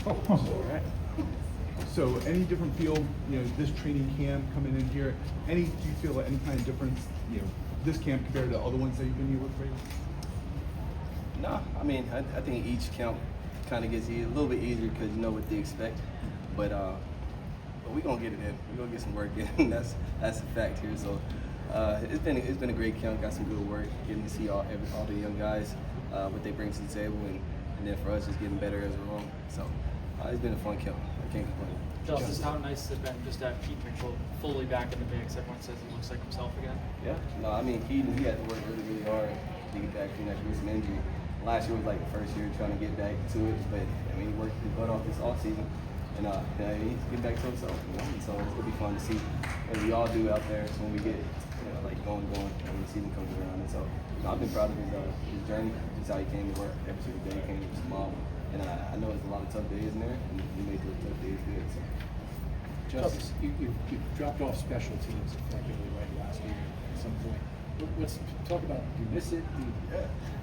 Oh, all right. So any different feel, this training camp coming in here, do you feel any kind of difference, this camp compared to other ones that you've been here with? No, I mean, I think each camp kind of gets a little bit easier because you know what they expect. But we're going to get it in. We're going to get some work in. That's a fact here. So it's been a great camp. Got some good work. Getting to see all the young guys, what they bring to the table, and then for us just getting better as we're on. So it's been a fun camp. I can't complain. Justice, how nice has it been just to have Keith Mitchell fully back in the mix? Everyone says he looks like himself again. Yeah. No, I mean, he had to work really, really hard to get back from that gruesome injury. Last year was like the first year trying to get back to it, but I mean, he worked his butt off this offseason, and he's getting back to himself. So it's gonna be fun to see, and we all do out there. So when we get like going, and the season comes around, and so I've been proud of his journey, just how he came to work every single day. He came to smile, and I know there's a lot of tough days in there, and he made those tough days good. So. Justice, you dropped off special teams effectively last year at some point. Let's talk about, do you miss it?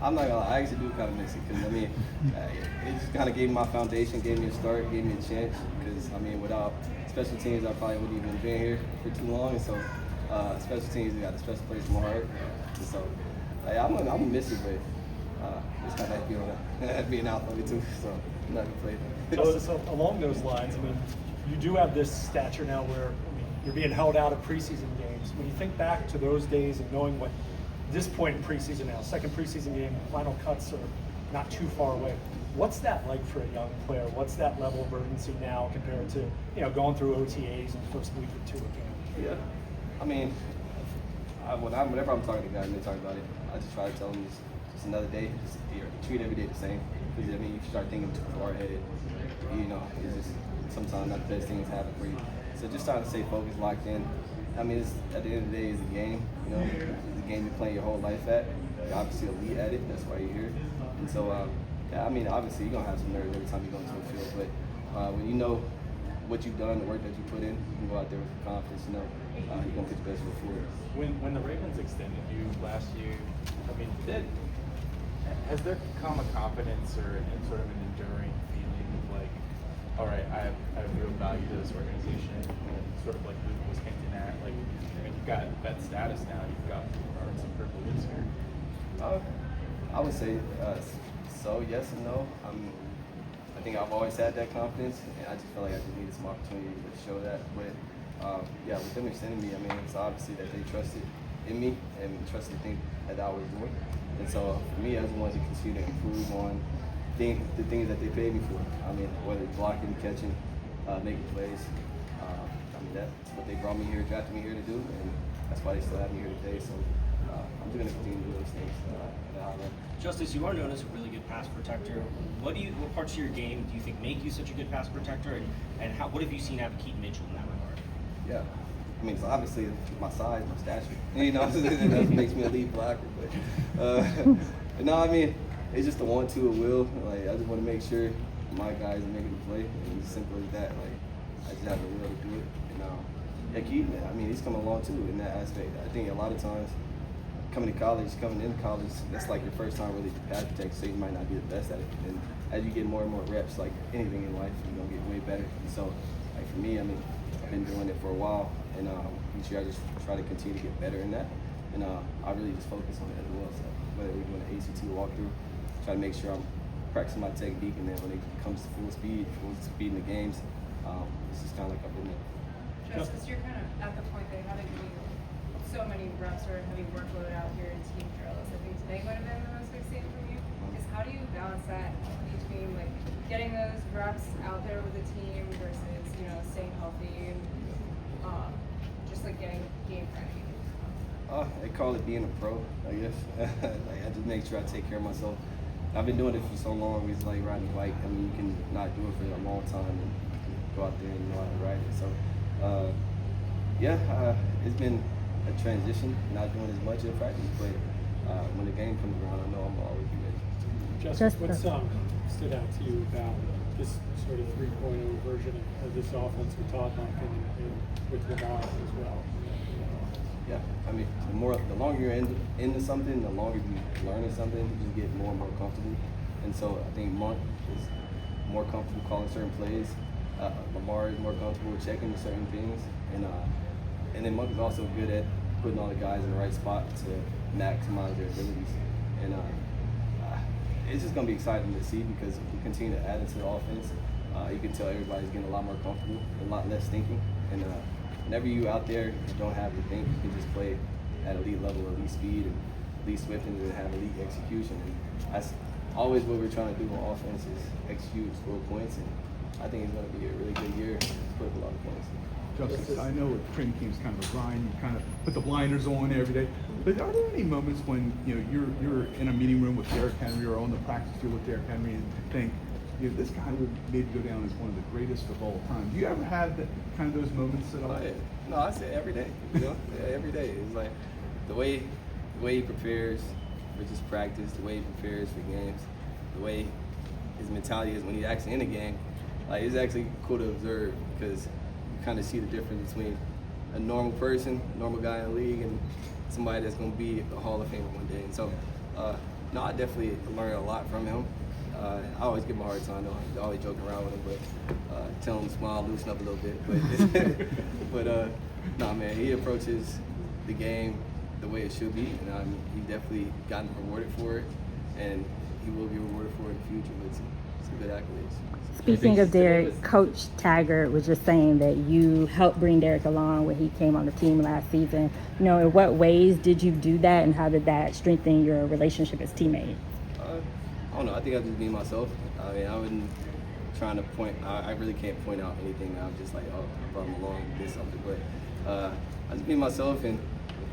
I'm not gonna lie, I actually do kind of miss it because I mean, it just kind of gave me my foundation, gave me a start, gave me a chance. Because I mean, without special teams, I probably wouldn't even been here for too long. And so, special teams got a special place in my heart. And so, I'm gonna miss it, but it's kind of being out for me too. So, I'm not gonna play. Justice, along those lines, I mean, you do have this stature now where you're being held out of preseason games. When you think back to those days and knowing what this point in preseason now, second preseason game, final cuts are not too far away. What's that like for a young player? What's that level of urgency now compared to going through OTAs in the first week or two of camp? Yeah, I mean, whenever I'm talking to guys and they talk about it, I just try to tell them it's just another day. Just treat every day the same. Because I mean, if you start thinking too far ahead, it's just sometimes not the best things happen for you. So just trying to stay focused, locked in. I mean, at the end of the day, it's a game. It's a game you're playing your whole life at. You're obviously elite at it. That's why you're here. And so, yeah, I mean, obviously you're gonna have some nerves every time you go into a field. But when you know what you've done, the work that you put in, you can go out there with confidence. You're gonna put your best foot forward. When the Ravens extended you last year, I mean, has there come a confidence or sort of an enduring feeling of like, all right, I have real value to this organization, and sort of like Luke was hinting at, like, I mean, you've got vet status now, you've got earned some privileges here. I would say so, yes and no. I think I've always had that confidence, and I just feel like I just needed some opportunity to show that. But yeah, with them extending me, I mean, it's obviously that they trusted in me and trusted the thing that I was doing. And so for me, I just wanted to continue to improve on the things that they paid me for. I mean, whether it's blocking, catching, making plays. I mean, that's what they brought me here, drafted me here to do, and that's why they still have me here today. So I'm just going to continue to do those things at a high level. Justice, you are known as a really good pass protector. What parts of your game do you think make you such a good pass protector, and what have you seen out of Keith Mitchell in that regard? Yeah. I mean, so obviously my size, my stature, that makes me a lead blocker. But no, I mean, it's just a 1-2 of will. Like, I just want to make sure my guys are making the play, and it's simple as that. Like, I just have the will to do it. And yeah, Keaton, I mean, he's coming along too in that aspect. I think a lot of times coming into college, that's like your first time really to pass protect, so you might not be the best at it. And as you get more and more reps, like anything in life, you're gonna get way better. And so, like for me, I mean, I've been doing it for a while, and each year I just try to continue to get better in that. And I really just focus on it as well. So whether we're doing an ACT walkthrough, try to make sure I'm practicing my technique, and then when it comes to full speed in the games, it's just kind of like I've been there. Justice, you're kind of at the point they haven't given you so many reps or heavy workload out here in team drills. I think today might have been the most big from you. Is how do you balance that between like getting those reps out there with the team versus staying healthy and just like getting game ready? They call it being a pro, I guess. Like, I just make sure I take care of myself. I've been doing it for so long. It's like riding a bike. I mean, you can not do it for a long time and you can go out there and know how to ride it. So, yeah, it's been a transition, not doing as much in practice, but when the game comes around, I know I'm always be ready. Justice, what stood out to you about this sort of 3.0 version of this offense with Todd Monk and with Lamar as well? Yeah, I mean, the longer you're into something, the longer you learning something, you get more and more comfortable. And so I think Monk is more comfortable calling certain plays. Lamar is more comfortable checking certain things, and then Monk is also good at putting all the guys in the right spot to maximize their abilities. And it's just going to be exciting to see because if we continue to add into the offense, you can tell everybody's getting a lot more comfortable, a lot less thinking. And whenever you out there, you don't have to think, you can just play at elite level, elite speed, and elite swiftness, and have elite execution. And that's always what we're trying to do on offense is execute, score points, and I think it's going to be a really good year, put up a lot of points. Justice, I know training camp is kind of a grind. You kind of put the blinders on every day. But are there any moments when you're in a meeting room with Derrick Henry or on the practice field with Derrick Henry and think, this guy would maybe go down as one of the greatest of all time? Do you ever have that kind of those moments at all? Oh, yeah. No, I say every day. Yeah, every day. It's like the way he prepares for just practice, the way he prepares for games, the way his mentality is when he's actually in the game. Like, it's actually cool to observe because you kind of see the difference between a normal person, normal guy in the league, and somebody that's going to be a Hall of Famer one day. And so, no, I definitely learned a lot from him. I always give him a hard time, though. I always joking around with him, but tell him to smile, loosen up a little bit. But no, man, he approaches the game the way it should be, and he definitely gotten rewarded for it, and he will be rewarded for it in the future with some good accolades. Speaking of Derrick, Coach Taggart was just saying that you helped bring Derrick along when he came on the team last season. In what ways did you do that, and how did that strengthen your relationship as teammates? I don't know. I think I just be myself. I mean, I wasn't trying to point. I really can't point out anything. I'm just like, oh, I brought him along, did something. But I just be myself, and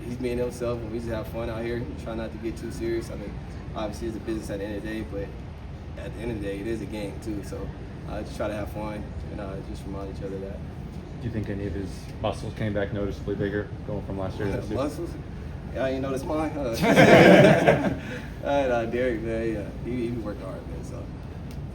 he's being himself, and we just have fun out here. Try not to get too serious. I mean, obviously it's a business at the end of the day, but at the end of the day, it is a game too. So just try to have fun and just remind each other that. Do you think any of his muscles came back noticeably bigger going from last year to this year? Muscles? Yeah, you notice mine? Derrick, man, yeah, he worked hard, man. So,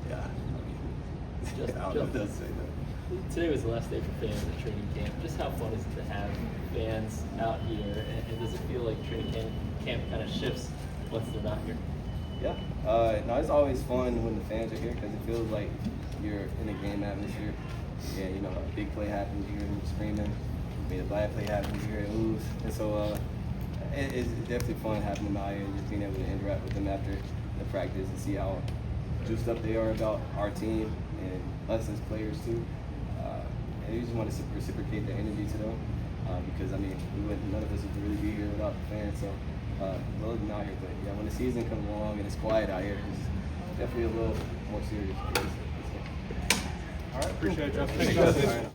yeah, I mean, I don't know what else to say though. Today was the last day for fans at training camp. Just how fun is it to have fans out here, and does it feel like training camp kind of shifts once they're not here? Yeah, no, it's always fun when the fans are here because it feels like you're in a game atmosphere. Yeah, a big play happens, you hear them screaming. A bad play happens, you hear it lose. And so it's definitely fun having them out here and just being able to interact with them after the practice and see how juiced up they are about our team and us as players too. And you just want to reciprocate the energy to them because, I mean, none of us would really be here without the fans. So, love them out here. But yeah, when the season comes along and it's quiet out here, it's definitely a little more serious. All right, appreciate it, Justin. Thanks, Justin.